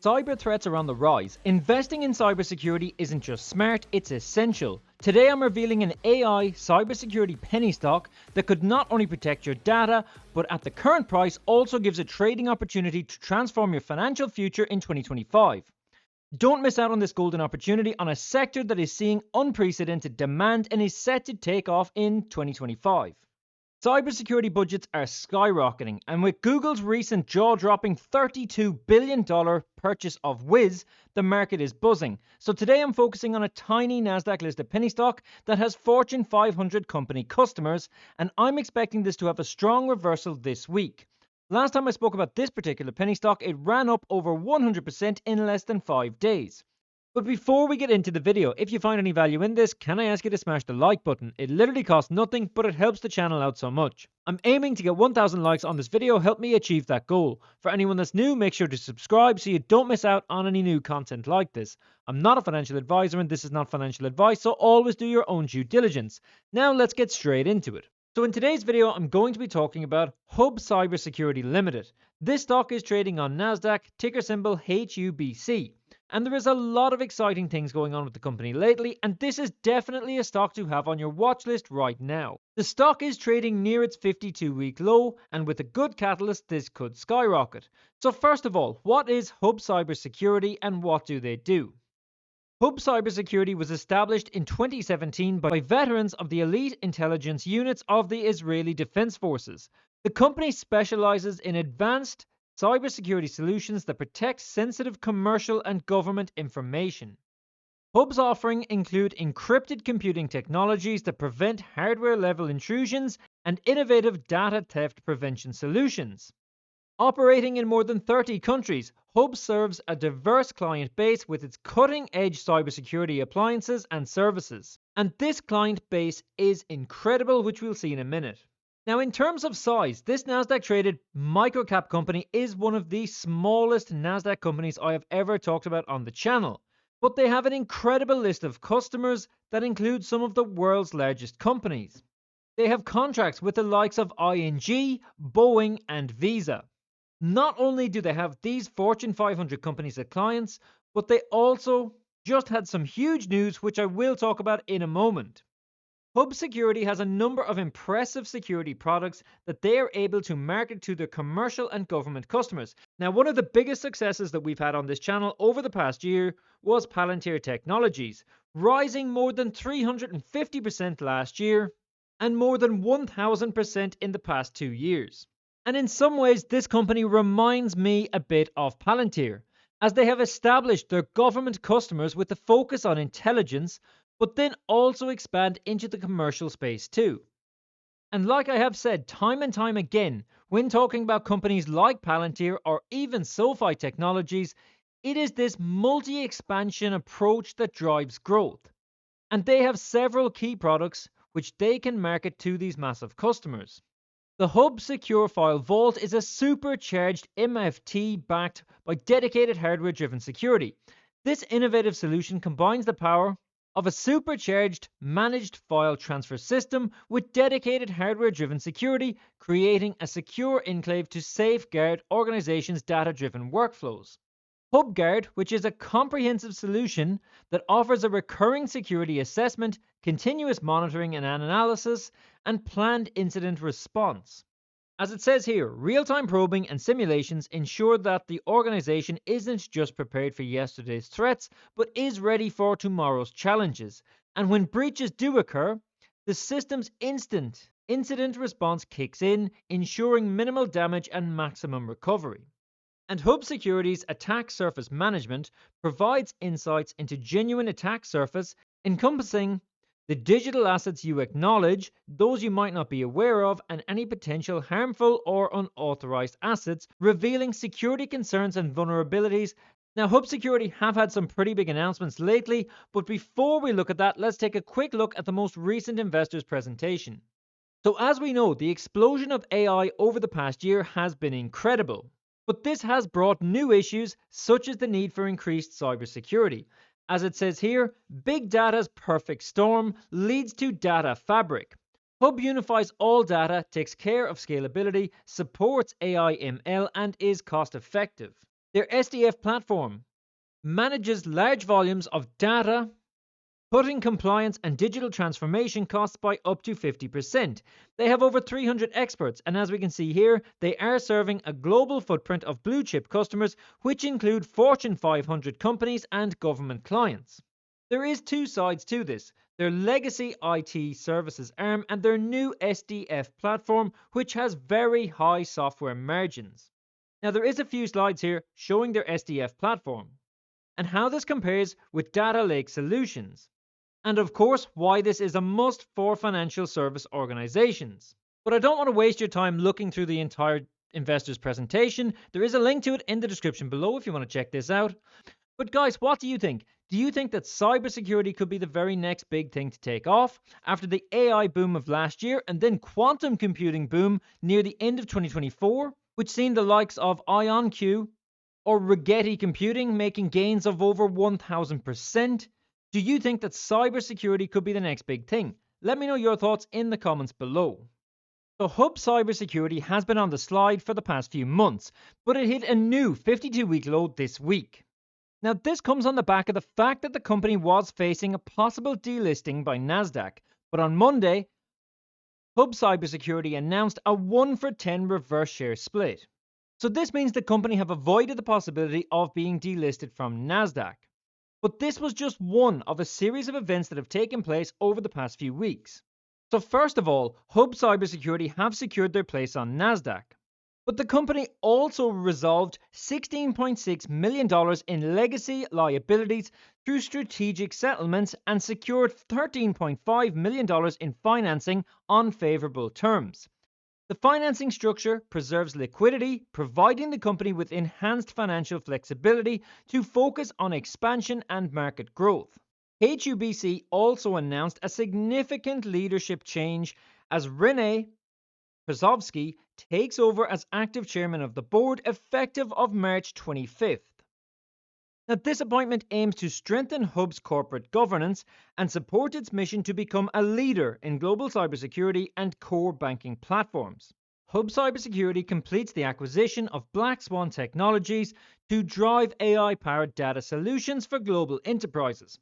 Cyber threats are on the rise. Investing in cybersecurity isn't just smart, it's essential. Today I'm revealing an AI cybersecurity penny stock that could not only protect your data, but at the current price also gives a trading opportunity to transform your financial future in 2025. Don't miss out on this golden opportunity on a sector that is seeing unprecedented demand and is set to take off in 2025. Cybersecurity budgets are skyrocketing, and with Google's recent jaw-dropping $32 billion purchase of Wiz, the market is buzzing. So today I'm focusing on a tiny Nasdaq-listed penny stock that has Fortune 500 company customers, and I'm expecting this to have a strong reversal this week. Last time I spoke about this particular penny stock, it ran up over 100% in less than 5 days. But before we get into the video, if you find any value in this, can I ask you to smash the like button? It literally costs nothing, but it helps the channel out so much. I'm aiming to get 1,000 likes on this video. Help me achieve that goal. For anyone that's new, make sure to subscribe so you don't miss out on any new content like this. I'm not a financial advisor and this is not financial advice, so always do your own due diligence. Now let's get straight into it. So in today's video, I'm going to be talking about Hub Cybersecurity Limited. This stock is trading on Nasdaq, ticker symbol HUBC. And there is a lot of exciting things going on with the company lately, and this is definitely a stock to have on your watch list right now. The stock is trading near its 52-week low, and with a good catalyst, this could skyrocket. So first of all, what is Hub Cybersecurity and what do they do? Hub Cybersecurity was established in 2017 by veterans of the elite intelligence units of the Israeli Defense Forces. The company specializes in advanced cybersecurity solutions that protect sensitive commercial and government information. Hub's offering include encrypted computing technologies that prevent hardware-level intrusions and innovative data theft prevention solutions. Operating in more than 30 countries, Hub serves a diverse client base with its cutting-edge cybersecurity appliances and services. And this client base is incredible, which we'll see in a minute. Now, in terms of size, this Nasdaq-traded microcap company is one of the smallest Nasdaq companies I have ever talked about on the channel. But they have an incredible list of customers that include some of the world's largest companies. They have contracts with the likes of ING, Boeing, and Visa. Not only do they have these Fortune 500 companies as clients, but they also just had some huge news which I will talk about in a moment. Hub Security has a number of impressive security products that they are able to market to their commercial and government customers. Now, one of the biggest successes that we've had on this channel over the past year was Palantir Technologies, rising more than 350% last year and more than 1,000% in the past 2 years. And in some ways, this company reminds me a bit of Palantir, as they have established their government customers with a focus on intelligence, but then also expand into the commercial space too. And like I have said time and time again, when talking about companies like Palantir or even SoFi Technologies, it is this multi-expansion approach that drives growth. And they have several key products which they can market to these massive customers. The Hub Secure File Vault is a supercharged MFT backed by dedicated hardware-driven security. This innovative solution combines the power of a supercharged managed file transfer system with dedicated hardware-driven security, creating a secure enclave to safeguard organizations' data-driven workflows. HubGuard, which is a comprehensive solution that offers a recurring security assessment, continuous monitoring and analysis, and planned incident response. As it says here, real-time probing and simulations ensure that the organization isn't just prepared for yesterday's threats, but is ready for tomorrow's challenges. And when breaches do occur, the system's instant incident response kicks in, ensuring minimal damage and maximum recovery. And Hub Security's Attack Surface Management provides insights into genuine attack surface, encompassing the digital assets you acknowledge, those you might not be aware of, and any potential harmful or unauthorized assets, revealing security concerns and vulnerabilities. Now, Hub Security have had some pretty big announcements lately, but before we look at that, let's take a quick look at the most recent investors presentation. So as we know, the explosion of AI over the past year has been incredible. But this has brought new issues such as the need for increased cybersecurity. As it says here, big data's perfect storm leads to data fabric. Hub unifies all data, takes care of scalability, supports AI ML, and is cost effective. Their SDF platform manages large volumes of data, cutting compliance and digital transformation costs by up to 50%. They have over 300 experts, and as we can see here, they are serving a global footprint of blue chip customers, which include Fortune 500 companies and government clients. There is two sides to this: their legacy IT services arm and their new SDF platform, which has very high software margins. Now, there is a few slides here showing their SDF platform and how this compares with data lake solutions, and of course why this is a must for financial service organizations. But I don't want to waste your time looking through the entire investor's presentation. There is a link to it in the description below if you want to check this out. But guys, what do you think? Do you think that cybersecurity could be the very next big thing to take off after the AI boom of last year and then quantum computing boom near the end of 2024, which seen the likes of IonQ or Rigetti Computing making gains of over 1000%? Do you think that cybersecurity could be the next big thing? Let me know your thoughts in the comments below. So Hub Cybersecurity has been on the slide for the past few months, but it hit a new 52-week low this week. Now, this comes on the back of the fact that the company was facing a possible delisting by NASDAQ, but on Monday, Hub Cybersecurity announced a 1-for-10 reverse share split. So this means the company have avoided the possibility of being delisted from NASDAQ. But this was just one of a series of events that have taken place over the past few weeks. So first of all, Hub Cybersecurity have secured their place on NASDAQ. But the company also resolved $16.6 million in legacy liabilities through strategic settlements and secured $13.5 million in financing on favorable terms. The financing structure preserves liquidity, providing the company with enhanced financial flexibility to focus on expansion and market growth. HUBC also announced a significant leadership change as Rene Krasovsky takes over as active chairman of the board effective of March 25th. Now, this appointment aims to strengthen Hub's corporate governance and support its mission to become a leader in global cybersecurity and core banking platforms. Hub Cybersecurity completes the acquisition of Black Swan Technologies to drive AI-powered data solutions for global enterprises.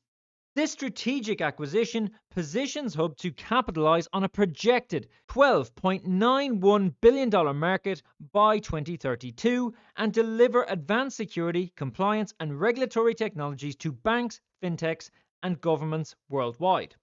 This strategic acquisition positions Hub to capitalize on a projected $12.91 billion market by 2032 and deliver advanced security, compliance, and regulatory technologies to banks, fintechs, and governments worldwide.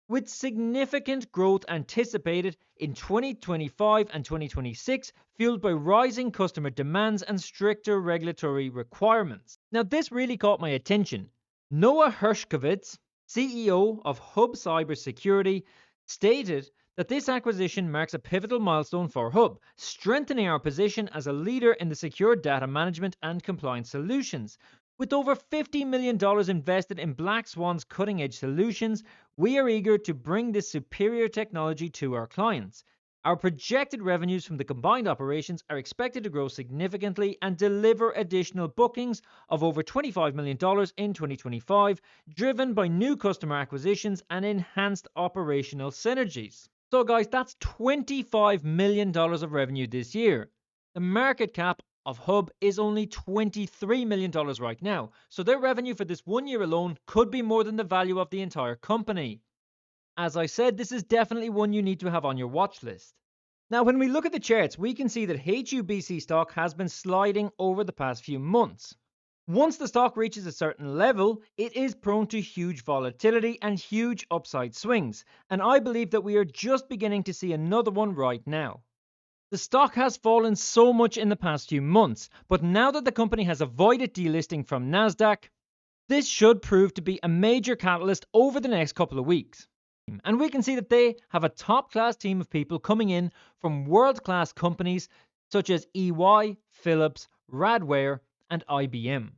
With significant growth anticipated in 2025 and 2026, fueled by rising customer demands and stricter regulatory requirements. Now, this really caught my attention. Noah Hershkovitz, CEO of Hub Cybersecurity, stated that this acquisition marks a pivotal milestone for Hub, strengthening our position as a leader in the secure data management and compliance solutions. With over $50 million invested in Black Swan's cutting-edge solutions, we are eager to bring this superior technology to our clients. Our projected revenues from the combined operations are expected to grow significantly and deliver additional bookings of over $25 million in 2025, driven by new customer acquisitions and enhanced operational synergies. So guys, that's $25 million of revenue this year. The market cap of Hub is only $23 million right now, so their revenue for this 1 year alone could be more than the value of the entire company. As I said, this is definitely one you need to have on your watch list. Now, when we look at the charts, we can see that HUBC stock has been sliding over the past few months. Once the stock reaches a certain level, it is prone to huge volatility and huge upside swings, and I believe that we are just beginning to see another one right now. The stock has fallen so much in the past few months, but now that the company has avoided delisting from NASDAQ, this should prove to be a major catalyst over the next couple of weeks. And we can see that they have a top-class team of people coming in from world-class companies such as EY, Philips, Radware, and IBM.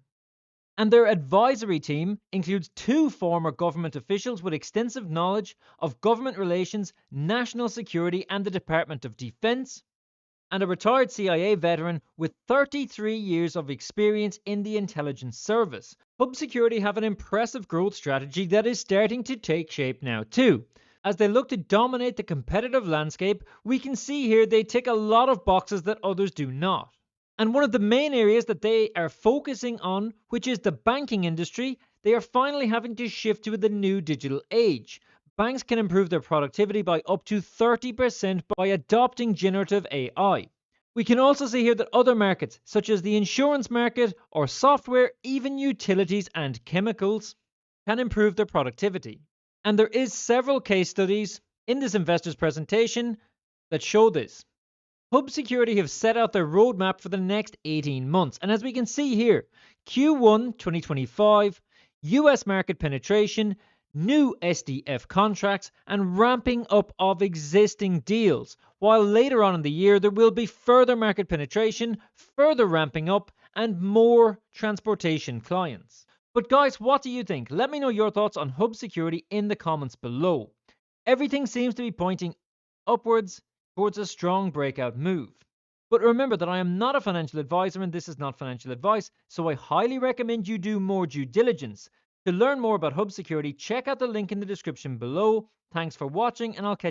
And their advisory team includes 2 former government officials with extensive knowledge of government relations, national security, and the Department of Defense, and a retired CIA veteran with 33 years of experience in the intelligence service. Hub Security have an impressive growth strategy that is starting to take shape now too. As they look to dominate the competitive landscape, we can see here they tick a lot of boxes that others do not. And one of the main areas that they are focusing on, which is the banking industry, they are finally having to shift to the new digital age. Banks can improve their productivity by up to 30% by adopting generative AI. We can also see here that other markets, such as the insurance market or software, even utilities and chemicals, can improve their productivity. And there is several case studies in this investor's presentation that show this. Hub Security have set out their roadmap for the next 18 months. And as we can see here, Q1 2025, US market penetration, new SDF contracts, and ramping up of existing deals. While later on in the year, there will be further market penetration, further ramping up, and more transportation clients. But guys, what do you think? Let me know your thoughts on Hub Security in the comments below. Everything seems to be pointing upwards towards a strong breakout move. But remember that I am not a financial advisor and this is not financial advice, so I highly recommend you do more due diligence. To learn more about Hub Security, check out the link in the description below. Thanks for watching, and I'll catch you